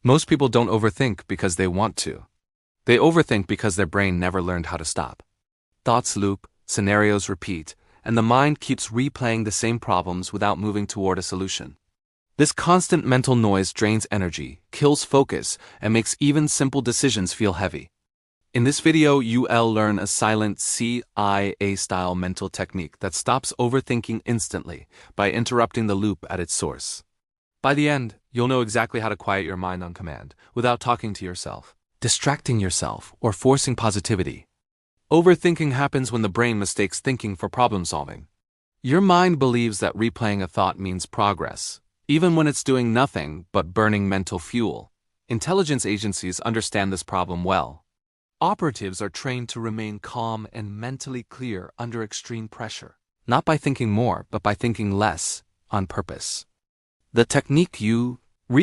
Most people don't overthink because they want to. They overthink because their brain never learned how to stop. Thoughts loop, scenarios repeat, and the mind keeps replaying the same problems without moving toward a solution. This constant mental noise drains energy, kills focus, and makes even simple decisions feel heavy. In this video, you'll learn a silent CIA-style mental technique that stops overthinking instantly by interrupting the loop at its source. By the end, you'll know exactly how to quiet your mind on command, without talking to yourself, distracting yourself, or forcing positivity. Overthinking happens when the brain mistakes thinking for problem solving. Your mind believes that replaying a thought means progress, even when it's doing nothing but burning mental fuel. Intelligence agencies understand this problem well. Operatives are trained to remain calm and mentally clear under extreme pressure, not by thinking more, but by thinking less, on purpose. The technique you're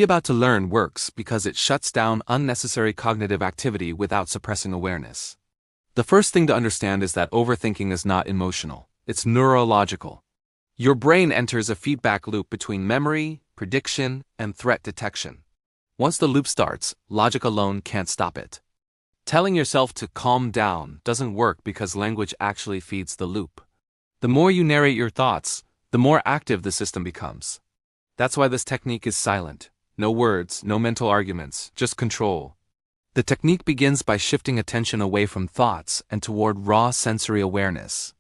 about to learn works because it shuts down unnecessary cognitive activity without suppressing awareness. The first thing to understand is that overthinking is not emotional, it's neurological. Your brain enters a feedback loop between memory, prediction, and threat detection. Once the loop starts, logic alone can't stop it. Telling yourself to calm down doesn't work because language actually feeds the loop. The more you narrate your thoughts, the more active the system becomes. That's why this technique is silent. No words, no mental arguments, just control. The technique begins by shifting attention away from thoughts and toward raw sensory awareness.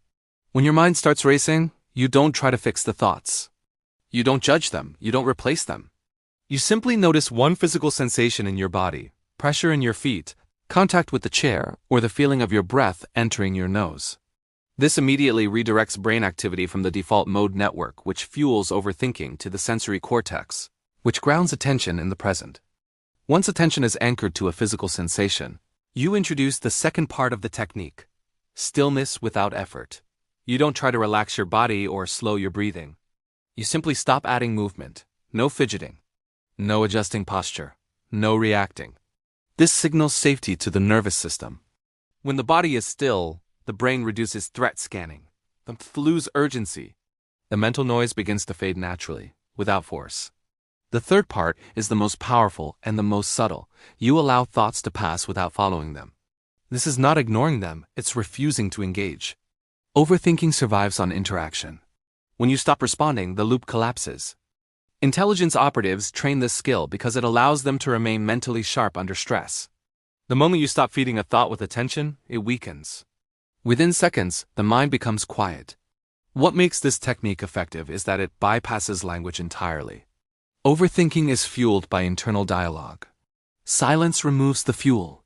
When your mind starts racing, you don't try to fix the thoughts. You don't judge them, you don't replace them. You simply notice one physical sensation in your body, pressure in your feet, contact with the chair, or the feeling of your breath entering your nose. This immediately redirects brain activity from the default mode network, which fuels overthinking, to the sensory cortex, which grounds attention in the present. Once attention is anchored to a physical sensation, you introduce the second part of the technique: stillness without effort. You don't try to relax your body or slow your breathing. You simply stop adding movement, no fidgeting, no adjusting posture, no reacting. This signals safety to the nervous system. When the body is still, the brain reduces threat scanning, the lose urgency. The mental noise begins to fade naturally, without force. The third part is the most powerful and the most subtle. You allow thoughts to pass without following them. This is not ignoring them, it's refusing to engage. Overthinking survives on interaction. When you stop responding, the loop collapses. Intelligence operatives train this skill because it allows them to remain mentally sharp under stress. The moment you stop feeding a thought with attention, it weakens. Within seconds, the mind becomes quiet. What makes this technique effective is that it bypasses language entirely. Overthinking is fueled by internal dialogue. Silence removes the fuel.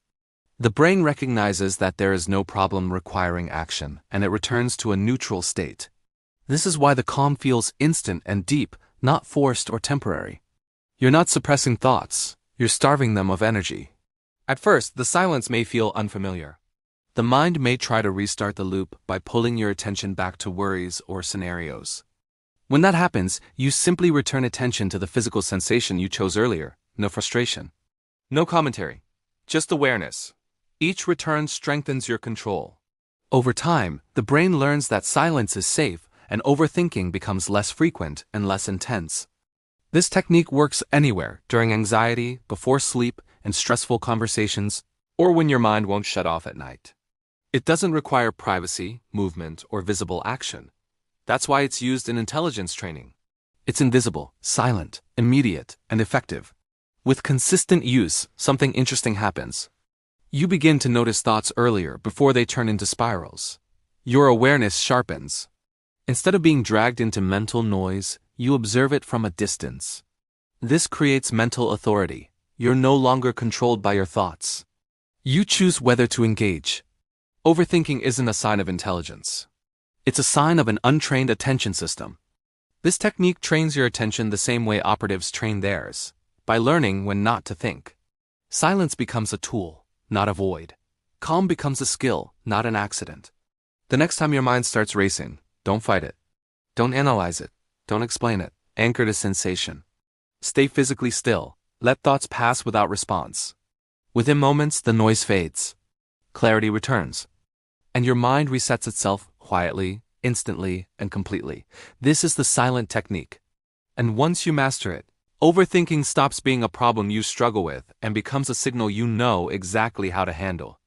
The brain recognizes that there is no problem requiring action, and it returns to a neutral state. This is why the calm feels instant and deep, not forced or temporary. You're not suppressing thoughts, you're starving them of energy. At first, the silence may feel unfamiliar. The mind may try to restart the loop by pulling your attention back to worries or scenarios. When that happens, you simply return attention to the physical sensation you chose earlier. No frustration, no commentary, just awareness. Each return strengthens your control. Over time, the brain learns that silence is safe, and overthinking becomes less frequent and less intense. This technique works anywhere, during anxiety, before sleep, and stressful conversations, or when your mind won't shut off at night. It doesn't require privacy, movement, or visible action. That's why it's used in intelligence training. It's invisible, silent, immediate, and effective. With consistent use, something interesting happens. You begin to notice thoughts earlier before they turn into spirals. Your awareness sharpens. Instead of being dragged into mental noise, you observe it from a distance. This creates mental authority. You're no longer controlled by your thoughts. You choose whether to engage. Overthinking isn't a sign of intelligence. It's a sign of an untrained attention system. This technique trains your attention the same way operatives train theirs, by learning when not to think. Silence becomes a tool, not a void. Calm becomes a skill, not an accident. The next time your mind starts racing, don't fight it. Don't analyze it. Don't explain it. Anchor to sensation. Stay physically still. Let thoughts pass without response. Within moments, the noise fades. Clarity returns. And your mind resets itself quietly, instantly, and completely. This is the silent technique. And once you master it, Overthinking stops being a problem you struggle with and becomes a signal you know exactly how to handle.